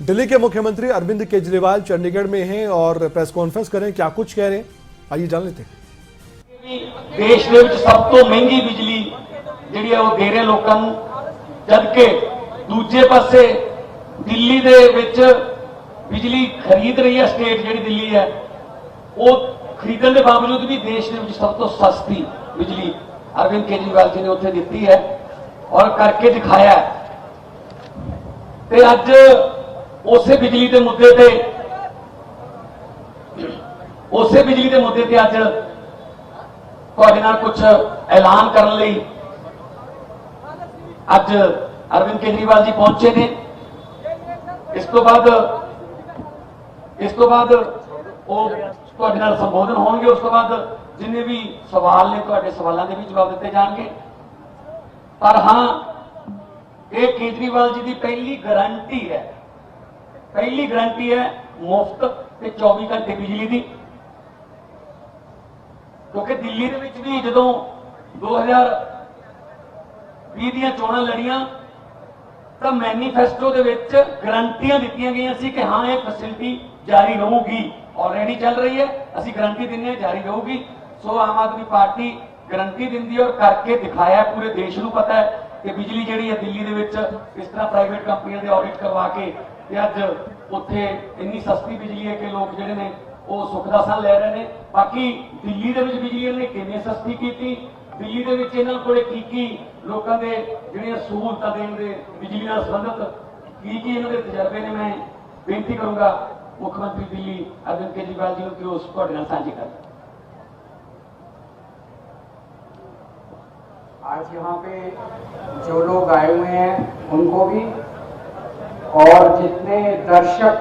दिल्ली के मुख्यमंत्री अरविंद केजरीवाल चंडीगढ़ में हैं और प्रेस कॉन्फ्रेंस करें, क्या कुछ कह रहे हैं आइए जान लेते हैं। देश ਦੇ ਵਿੱਚ ਸਭ ਤੋਂ ਮਹਿੰਗੀ ਬਿਜਲੀ ਜਿਹੜੀ ਹੈ ਉਹ ਦੇ ਰਹੇ ਲੋਕਾਂ ਨੂੰ, ਜਦਕਿ ਦੂਜੇ ਪਾਸੇ ਦਿੱਲੀ ਦੇ ਵਿੱਚ ਬਿਜਲੀ ਖਰੀਦ ਰਹੀ ਹੈ ਸਟੇਟ ਜਿਹੜੀ ਦਿੱਲੀ ਹੈ, ਉਹ ਖਰੀਦਣ ਦੇ ਬਾਵਜੂਦ ਵੀ ਦੇਸ਼ ਦੇ ਵਿੱਚ ਸਭ ਤੋਂ ਸਸਤੀ ਬਿਜਲੀ ਅਰਵਿੰਦ ਕੇਜਰੀਵਾਲ ਜੀ ਨੇ ਉੱਥੇ ਦਿੱਤੀ ਹੈ ਔਰ ਕਰਕੇ ਦਿਖਾਇਆ ਹੈ। ਤੇ ਅੱਜ ਉਸੇ ਬਿਜਲੀ ਦੇ ਮੁੱਦੇ ਤੇ ਅੱਜ ਤੁਹਾਡੇ ਨਾਲ ਕੁਝ ਐਲਾਨ ਕਰਨ ਲਈ ਅੱਜ ਅਰਵਿੰਦ ਕੇਜਰੀਵਾਲ ਜੀ ਪਹੁੰਚੇ ਨੇ। ਇਸ ਤੋਂ ਬਾਅਦ ਉਹ ਤੁਹਾਡੇ ਨਾਲ ਸੰਬੋਧਨ ਹੋਣਗੇ। ਉਸ ਤੋਂ ਬਾਅਦ ਜਿੰਨੇ ਵੀ ਸਵਾਲ ਨੇ ਤੁਹਾਡੇ ਸਵਾਲਾਂ ਦੇ ਵੀ ਜਵਾਬ ਦਿੱਤੇ ਜਾਣਗੇ। ਪਰ ਹਾਂ, ਇਹ ਕੇਜਰੀਵਾਲ ਜੀ ਦੀ ਪਹਿਲੀ ਗਾਰੰਟੀ ਹੈ ਮੁਫਤ ਤੇ 24 ਘੰਟੇ ਬਿਜਲੀ ਦੀ। क्योंकि दिल्ली ਦੇ ਵਿੱਚ ਵੀ ਜਦੋਂ 2020 ਦੀਆਂ ਚੋਣਾਂ ਲੜੀਆਂ ਤਾਂ ਮੈਨੀਫੈਸਟੋ ਦੇ ਵਿੱਚ ਗਰੰਟੀਆਂ ਦਿੱਤੀਆਂ ਗਈਆਂ ਸੀ ਕਿ ਹਾਂ ਇਹ ਫੈਸਿਲਿਟੀ ਜਾਰੀ ਰਹੂਗੀ। ਆਲਰੇਡੀ ਚੱਲ ਰਹੀ ਹੈ, ਅਸੀਂ ਗਰੰਟੀ ਦਿੰਦੇ ਹਾਂ ਜਾਰੀ ਰਹੂਗੀ। ਸੋ ਆਮ ਆਦਮੀ ਪਾਰਟੀ ਗਰੰਟੀ ਦਿੰਦੀ ਹੈ ਔਰ ਕਰਕੇ ਦਿਖਾਇਆ। ਪੂਰੇ ਦੇਸ਼ ਨੂੰ ਪਤਾ ਹੈ ਕਿ ਬਿਜਲੀ ਜਿਹੜੀ ਹੈ ਦਿੱਲੀ ਦੇ ਵਿੱਚ ਇਸ ਤਰ੍ਹਾਂ ਪ੍ਰਾਈਵੇਟ ਕੰਪਨੀਆਂ ਦੇ ਆਡਿਟ ਕਰਵਾ ਕੇ ਤੇ ਅੱਜ ਉੱਥੇ ਇੰਨੀ ਸਸਤੀ ਬਿਜਲੀ ਹੈ ਕਿ ਲੋਕ ਜਿਹੜੇ ਨੇ ਉਹ ਸੁੱਖ ਦਾ ਸਾਹ ਲੈ ਰਹੇ ਨੇ। ਬਾਕੀ ਦਿੱਲੀ ਦੇ ਵਿੱਚ ਬਿਜਲੀ ਇਹਨੇ ਕਿਵੇਂ ਸਸਤੀ ਕੀਤੀ, ਦਿੱਲੀ ਦੇ ਵਿੱਚ ਇਹਨਾਂ ਕੋਲੇ ਕੀ ਲੋਕਾਂ ਦੇ ਜਿਹੜੀਆਂ ਸਹੂਲਤਾਂ ਦੇਣ ਦੇ ਬਿਜਲੀ ਨਾਲ ਸੰਬੰਧਿਤ ਕੀ ਇਹਨਾਂ ਦੇ ਤਜਰਬੇ ਨੇ, ਮੈਂ ਬੇਨਤੀ ਕਰੂੰਗਾ ਮੁੱਖ ਮੰਤਰੀ ਦਿੱਲੀ ਅਰਵਿੰਦ ਕੇਜਰੀਵਾਲ जी ਨੂੰ कि उस ਤੁਹਾਡੇ ਨਾਲ ਸਾਂਝੀ करें। आज यहाँ पे जो लोग आए हुए हैं उनको भी और जितने दर्शक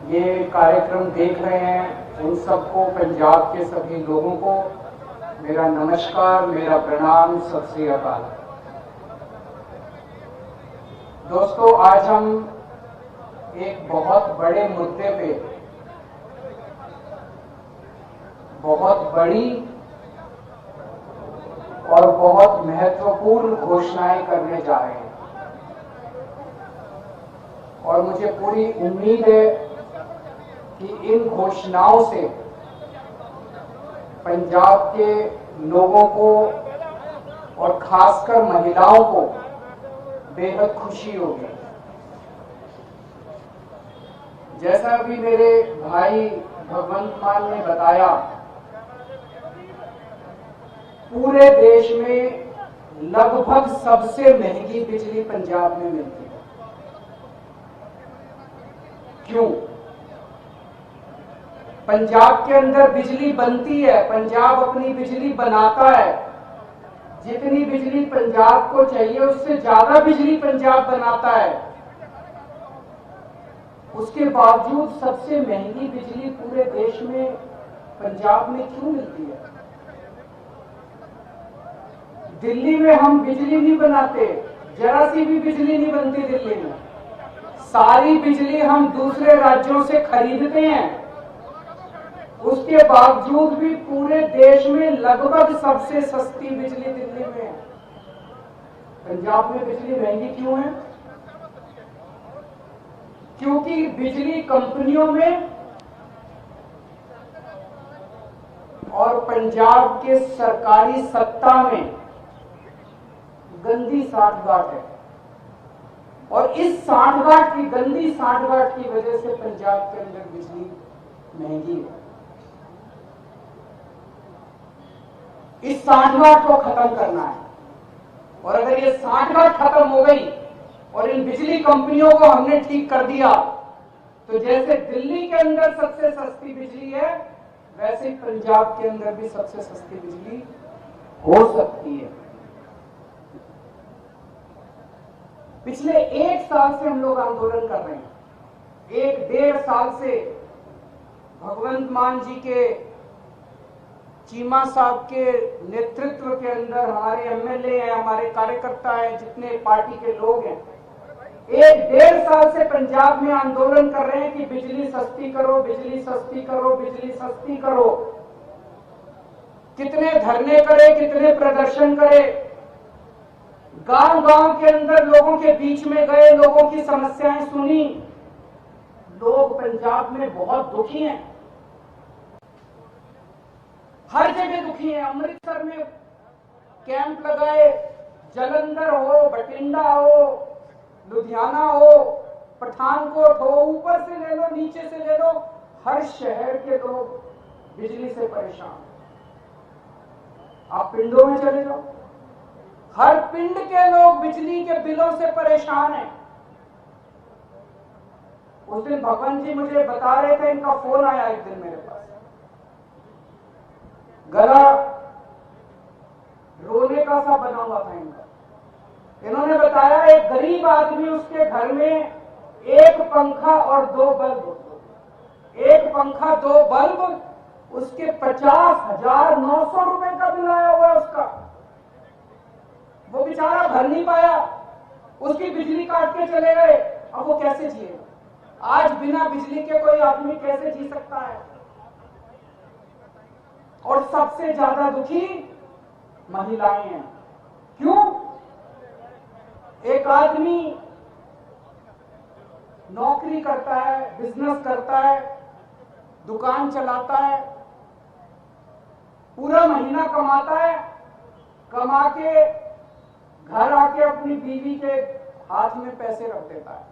ये कार्यक्रम देख रहे हैं उन सबको, पंजाब के सभी लोगों को मेरा नमस्कार, मेरा प्रणाम, सत श्री अकाल। दोस्तों, आज हम एक बहुत बड़े मुद्दे पे बहुत बड़ी और बहुत महत्वपूर्ण घोषणाएं करने जा रहे हैं और मुझे पूरी उम्मीद है कि इन घोषणाओं से पंजाब के लोगों को और खासकर महिलाओं को बेहद खुशी होगी। जैसा अभी मेरे भाई भगवंत मान ने बताया, पूरे देश में लगभग सबसे महंगी बिजली पंजाब में मिलती है। क्यों? पंजाब के अंदर बिजली बनती है, पंजाब अपनी बिजली बनाता है। जितनी बिजली पंजाब को चाहिए उससे ज्यादा बिजली पंजाब बनाता है। उसके बावजूद सबसे महंगी बिजली पूरे देश में पंजाब में क्यों मिलती है? दिल्ली में हम बिजली नहीं बनाते, जरा सी भी बिजली नहीं बनती दिल्ली में। सारी बिजली हम दूसरे राज्यों से खरीदते हैं। उसके बावजूद भी पूरे देश में लगभग सबसे सस्ती बिजली दिल्ली में है। पंजाब में बिजली महंगी क्यों है? क्योंकि बिजली कंपनियों में और पंजाब के सरकारी सत्ता में गंदी साठगांठ है और इस गंदी साठगांठ की वजह से पंजाब के अंदर बिजली महंगी है। इस साठगांठ को खत्म करना है और अगर ये साठगांठ खत्म हो गई और इन बिजली कंपनियों को हमने ठीक कर दिया तो जैसे दिल्ली के अंदर सबसे सस्ती बिजली है, वैसे ही पंजाब के अंदर भी सबसे सस्ती बिजली हो सकती है। पिछले 1 साल से हम लोग आंदोलन कर रहे हैं। 1-1.5 साल से भगवंत मान जी के, चीमा साहब के नेतृत्व के अंदर हमारे एमएलए हैं, हमारे कार्यकर्ता हैं, जितने पार्टी के लोग हैं, 1-1.5 साल से पंजाब में आंदोलन कर रहे हैं कि बिजली सस्ती करो, बिजली सस्ती करो, बिजली सस्ती करो। कितने धरने करे, कितने प्रदर्शन करे, गांव-गांव के अंदर लोगों के बीच में गए, लोगों की समस्याएं सुनी, लोग पंजाब में बहुत दुखी हैं, हर जगह दुखी हैं। अमृतसर में कैंप लगाए, जलंधर हो, बठिंडा हो, लुधियाना हो, पठानकोट हो, ऊपर से ले लो नीचे से ले लो, हर शहर के लोग बिजली से परेशान। आप पिंडों में चले जाओ, हर पिंड के लोग बिजली के बिलों से परेशान हैं। उस दिन भगवान जी मुझे बता रहे थे, इनका फोन आया एक दिन मेरे पास, गला रोने का सा बना हुआ था इनका। इन्होंने बताया एक गरीब आदमी, उसके घर में एक पंखा और 2 बल्ब, एक पंखा 2 बल्ब, उसके 50,900 रुपए का बिल आया हुआ है उसका। वो बेचारा भर नहीं पाया, उसकी बिजली काट के चले गए। अब वो कैसे जिएगा? आज बिना बिजली के कोई आदमी कैसे जी सकता है? और सबसे ज्यादा दुखी महिलाएं हैं। क्यों? एक आदमी नौकरी करता है, बिजनेस करता है, दुकान चलाता है, पूरा महीना कमाता है, कमा के घर आके अपनी बीवी के हाथ में पैसे रख देता है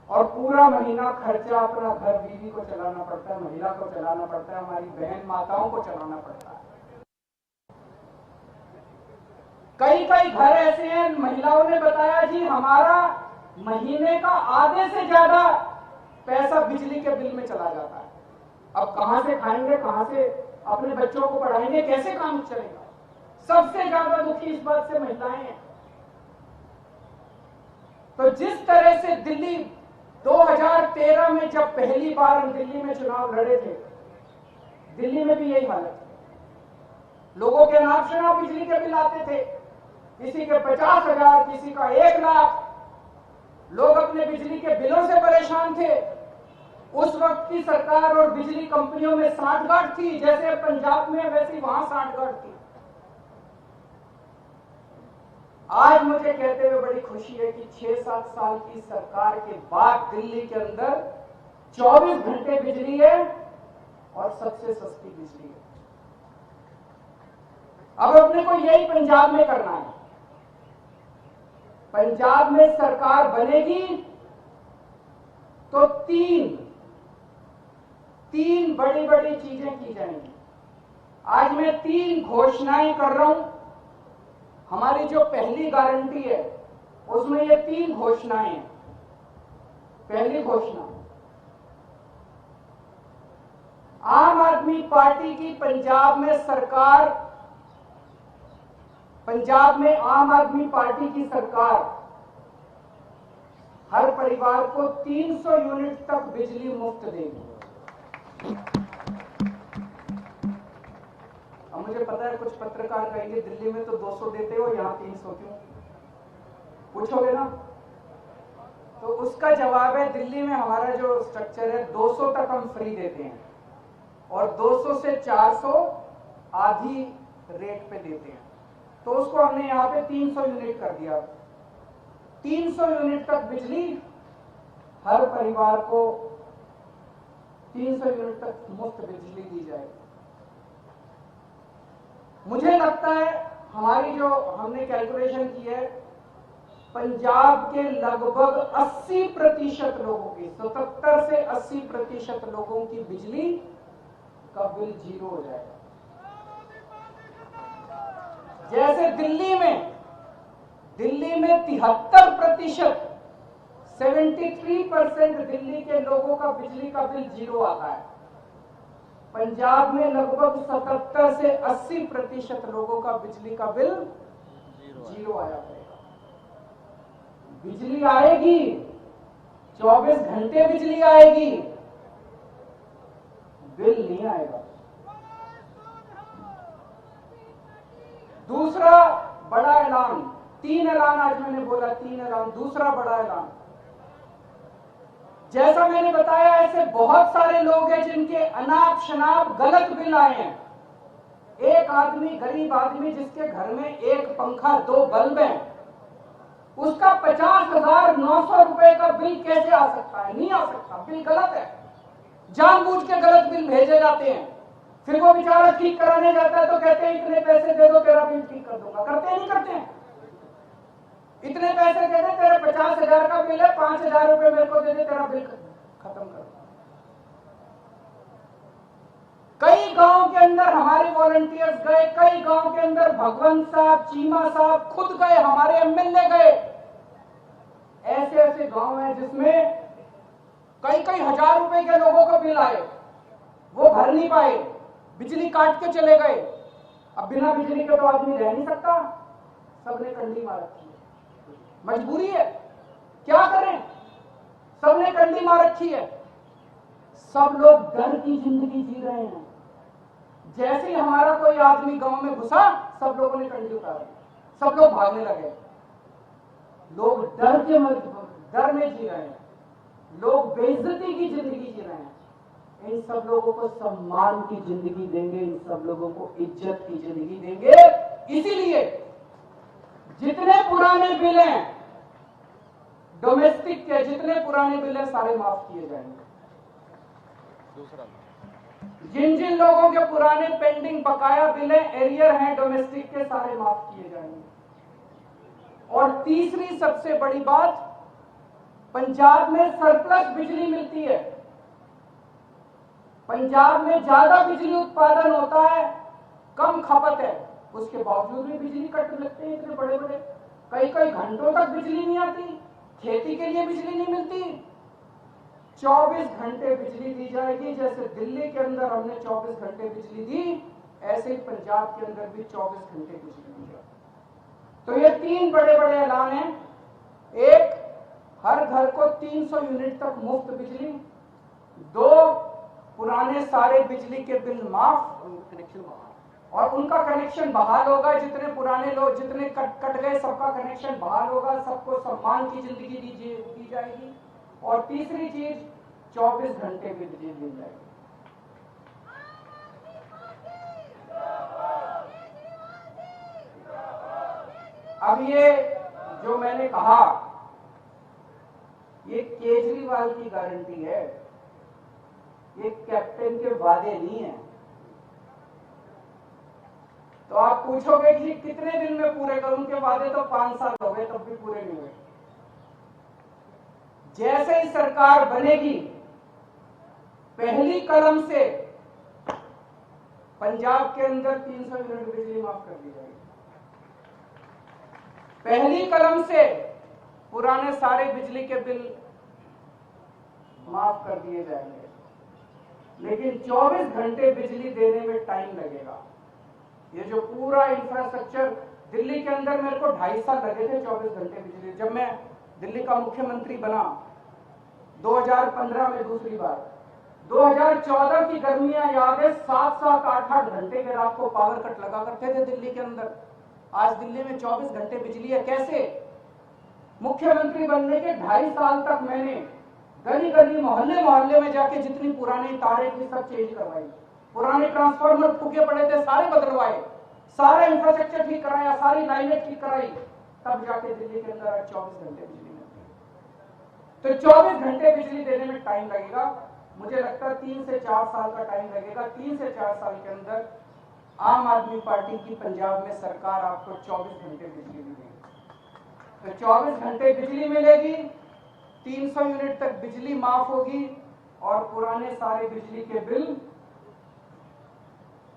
और पूरा महीना खर्चा अपना घर बीवी को चलाना पड़ता है, महिला को चलाना पड़ता है, हमारी बहन माताओं को चलाना पड़ता है। कई कई घर ऐसे हैं, महिलाओं ने बताया जी हमारा महीने का आधे से ज्यादा पैसा बिजली के बिल में चला जाता है। अब कहां से खाएंगे, कहां से अपने बच्चों को पढ़ाएंगे, कैसे काम चलेगा? सबसे ज्यादा दुखी इस बात से महिलाएं हैं। तो जिस तरह से दिल्ली 2013 में जब पहली बार हम दिल्ली में चुनाव लड़े थे, दिल्ली में भी यही हालत है। लोगों के नाम शनाब बिजली के बिल आते थे, किसी के 50,000, किसी का 1 लाख। लोग अपने बिजली के बिलों से परेशान थे। उस वक्त की सरकार और बिजली कंपनियों में सांठगांठ थी, जैसे पंजाब में वैसी वहां सांठगांठ थी। आज मुझे कहते हुए बड़ी खुशी है कि 6-7 साल की सरकार के बाद दिल्ली के अंदर 24 घंटे बिजली है और सबसे सस्ती बिजली है। अब अपने को यही पंजाब में करना है। पंजाब में सरकार बनेगी तो तीन बड़ी बड़ी चीजें की जाएंगी। आज मैं 3 घोषणाएं कर रहा हूं। हमारी जो पहली गारंटी है उसमें ये 3 घोषणाएं हैं। पहली घोषणा, आम आदमी पार्टी की पंजाब में आम आदमी पार्टी की सरकार हर परिवार को 300 यूनिट तक बिजली मुफ्त देगी। अब मुझे पता है कुछ पत्रकार कहेंगे दिल्ली में तो 200 देते हो, यहां 300 क्यों? पूछोगे ना? तो उसका जवाब है, दिल्ली में हमारा जो स्ट्रक्चर है 200 तक हम फ्री देते हैं और 200 से 400 आधी रेट पे देते हैं। तो उसको हमने यहां पे 300 यूनिट कर दिया। 300 यूनिट तक बिजली हर परिवार को 300 यूनिट तक मुफ्त बिजली दी जाएगी। मुझे लगता है हमारी जो हमने कैलकुलेशन की है, पंजाब के लगभग 80% लोगों की, 77 से 80% लोगों की बिजली का बिल 0 हो जाएगा। जैसे दिल्ली में 73%, 73% दिल्ली के लोगों का बिजली का बिल 0 आता है। पंजाब में लगभग 77 से 80% लोगों का बिजली का बिल 0 आया करेगा। बिजली आएगी, 24 घंटे बिजली आएगी, बिल नहीं आएगा। दूसरा बड़ा ऐलान, 3 ऐलान आज मैंने बोला, 3 ऐलान। दूसरा बड़ा ऐलान, जैसा मैंने बताया ऐसे बहुत सारे लोग हैं जिनके अनाप शनाप गलत बिल आए हैं। एक आदमी, गरीब आदमी जिसके घर में 1 पंखा 2 बल्ब हैं, उसका 50,900 रुपए का बिल कैसे आ सकता है? नहीं आ सकता। बिल गलत है, जानबूझ के गलत बिल भेजे जाते हैं। फिर वो बेचारा ठीक कराने जाता है तो कहते हैं इतने पैसे दे दो तेरा बिल ठीक कर दूंगा। करते नहीं करते हैं? इतने पैसे दे दे, तेरा 50,000 का बिल है, 5,000 रुपए मेरे को दे दे, तेरा बिल खत्म कर। कई गांव के अंदर हमारे वॉलंटियर्स गए, कई गांव के अंदर भगवंत साहब, चीमा साहब खुद गए, हमारे एमएलए गए। ऐसे ऐसे गांव हैं जिसमें कई कई हजार रुपए के लोगों को बिल आए, वो भर नहीं पाए, बिजली काट के चले गए। अब बिना बिजली के तो आदमी रह नहीं सकता, सबने कंडी मार रखी है, मजबूरी है, क्या करें, सबने कंडी मार रखी है। सब लोग डर की जिंदगी जी रहे हैं। जैसे ही हमारा कोई आदमी गांव में घुसा, सब लोगों ने कंडी उतारी, सब लोग भागने लगे। लोग डर में जी रहे हैं, लोग बेइज्जती की जिंदगी जी रहे हैं। इन सब लोगों को सम्मान की जिंदगी देंगे, इन सब लोगों को इज्जत की जिंदगी देंगे। इसीलिए जितने पुराने बिल हैं डोमेस्टिक के, जितने पुराने बिल हैं सारे माफ किए जाएंगे। जिन जिन लोगों के पुराने पेंडिंग बकाया बिल हैं, एरियर हैं डोमेस्टिक के, सारे माफ किए जाएंगे। और तीसरी सबसे बड़ी बात, पंजाब में सरप्लस बिजली मिलती है, पंजाब में ज्यादा बिजली उत्पादन होता है, कम खपत है, उसके बावजूद भी बिजली कट लगते हैं इतने बड़े बड़े, कई कई घंटों तक बिजली नहीं आती, खेती के लिए बिजली नहीं मिलती। 24 घंटे बिजली दी जाएगी। जैसे दिल्ली के अंदर हमने 24 घंटे बिजली दी, ऐसे ही पंजाब के अंदर भी 24 घंटे बिजली दी जाएगी। तो ये 3 बड़े बड़े ऐलान हैं। एक, हर घर को 300 यूनिट तक मुफ्त बिजली। 2, पुराने सारे बिजली के बिल माफ और उनका कनेक्शन बहाल होगा। जितने पुराने लोग, जितने कट गए, सबका कनेक्शन बहाल होगा, सबको सम्मान की जिंदगी दी जाएगी। और तीसरी चीज, 24 घंटे बिजली दी जाएगी। अब ये जो मैंने कहा, ये केजरीवाल की गारंटी है, ये कैप्टन के वादे नहीं है। तो आप पूछोगे कि कितने दिन में पूरे करूं, उनके वादे तो 5 साल हो गए, तब भी पूरे नहीं हुए। जैसे ही सरकार बनेगी, पहली कलम से पंजाब के अंदर 300 यूनिट बिजली माफ कर दी जाएगी। पहली कलम से पुराने सारे बिजली के बिल माफ कर दिए जाएंगे। लेकिन 24 घंटे बिजली देने में टाइम लगेगा। ये जो पूरा इंफ्रास्ट्रक्चर, दिल्ली के अंदर मेरे को 2.5 साल लगे थे 24 घंटे बिजली। जब मैं दिल्ली का मुख्यमंत्री बना 2015 में दूसरी बार, 2014 की गर्मियां याद है, 7-7, 8-8 घंटे के रात को पावर कट लगा करते थे दिल्ली के अंदर। आज दिल्ली में 24 घंटे बिजली है। कैसे? मुख्यमंत्री बनने के 2.5 साल तक मैंने गली गली, मोहल्ले मोहल्ले में जाके जितनी पुरानी तारें थी सब चेंज करवाई, पुराने ट्रांसफार्मर फूके पड़े थे सारे बदलवाए, सारा इंफ्रास्ट्रक्चर ठीक कराया, सारी लाइनें ठीक कराई, तब जाके दिल्ली के अंदर 24 घंटे बिजली मिलती है। तो 24 घंटे बिजली देने में टाइम लगेगा। मुझे लगता है 3 से 4 साल का टाइम लगेगा। 3 से 4 साल के अंदर आम आदमी पार्टी की पंजाब में सरकार आपको 24 घंटे बिजली देगी। तो 24 घंटे बिजली मिलेगी, 300 यूनिट तक बिजली माफ होगी और पुराने सारे बिजली के बिल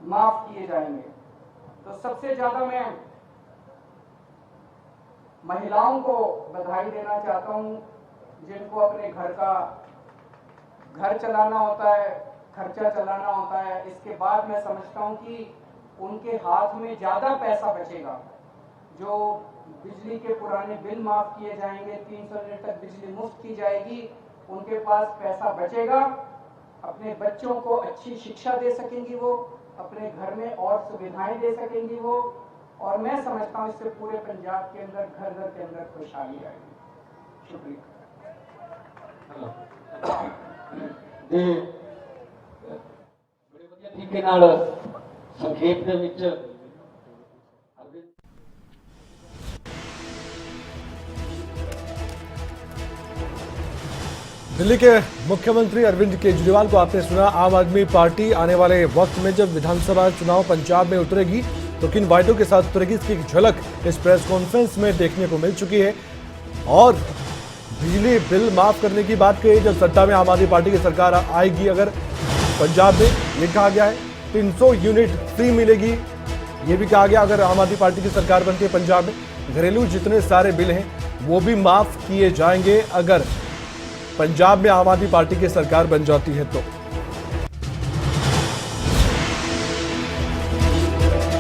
माफ किए जाएंगे। तो सबसे ज्यादा मैं महिलाओं को बधाई देना चाहता हूं, जिनको अपने घर चलाना होता है, खर्चा चलाना होता है। इसके बाद मैं समझता हूं कि उनके हाथ में ज्यादा पैसा बचेगा। जो बिजली के पुराने बिल माफ किए जाएंगे, 300 यूनिट तक बिजली मुफ्त की जाएगी, उनके पास पैसा बचेगा, अपने बच्चों को अच्छी शिक्षा दे सकेंगी वो, अपने घर में और सुविधाएं दे सकेंगी वो, और मैं समझता हूं इससे पूरे पंजाब के अंदर घर घर के अंदर खुशहाली आएगी। शुक्रिया। बड़े वधिया तरीके नाल संक्षेप ਦੇ ਵਿੱਚ दिल्ली के मुख्यमंत्री अरविंद केजरीवाल को आपने सुना। आम आदमी पार्टी आने वाले वक्त में जब विधानसभा चुनाव पंजाब में उतरेगी तो किन वायदों के साथ उतरेगी, इसकी एक झलक इस प्रेस कॉन्फ्रेंस में देखने को मिल चुकी है। और बिजली बिल माफ करने की बात कही, जब सत्ता में आम आदमी पार्टी की सरकार आएगी अगर पंजाब में, ये कहा गया है 300 यूनिट फ्री मिलेगी। ये भी कहा गया अगर आम आदमी पार्टी की सरकार बनती है पंजाब में, घरेलू जितने सारे बिल हैं वो भी माफ किए जाएंगे अगर पंजाब में आम आदमी पार्टी की सरकार बन जाती है तो।